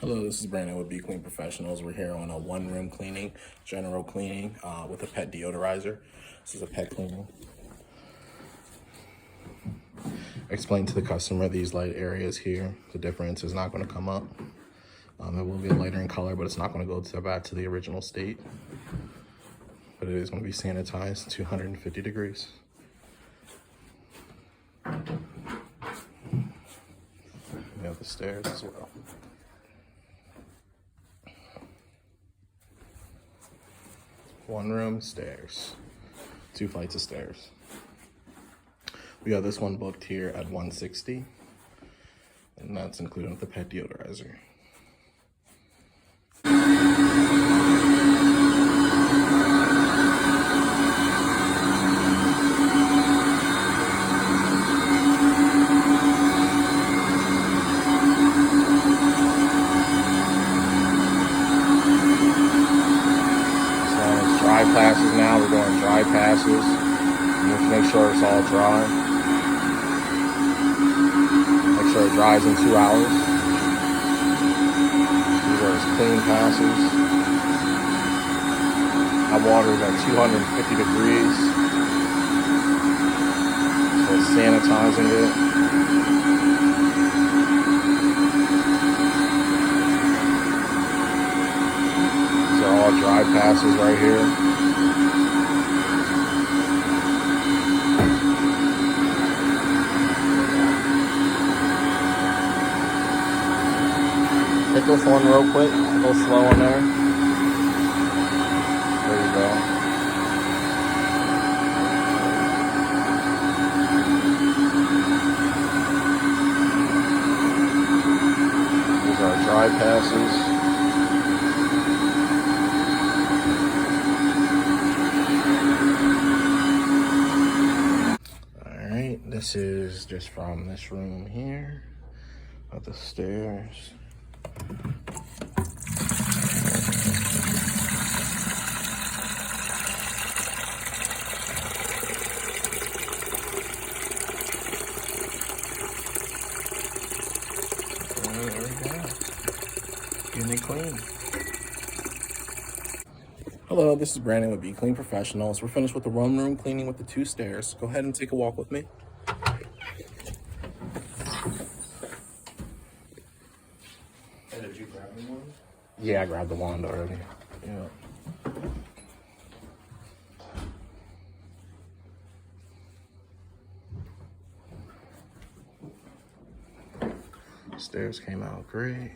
Hello, this is Brandon with Be Clean Professionals. We're here on a one-room cleaning, general cleaning with a pet deodorizer. This is a pet cleaning. Explain to the customer these light areas here. The difference is not going to come up. It will be lighter in color, but it's not going to go back to the original state. But it is going to be sanitized to 150 degrees. We have the stairs as well. One room, stairs, 2 flights of stairs. We got this one booked here at $160, and that's included with the pet deodorizer. Dry passes now, we're doing dry passes. Just make sure it's all dry. Make sure it dries in 2 hours. These are clean passes. That water is at 250 degrees. So it's sanitizing it. All dry passes right here. Hit this one real quick, a little slow on there. There you go. These are dry passes. This is just from this room here, at the stairs. There we go. Getting it clean. Hello, this is Brandon with Be Clean Professionals. We're finished with the one room cleaning with the 2 stairs. Go ahead and take a walk with me. Did you grab the wand? Yeah, I grabbed the wand already. Yeah. Stairs came out great.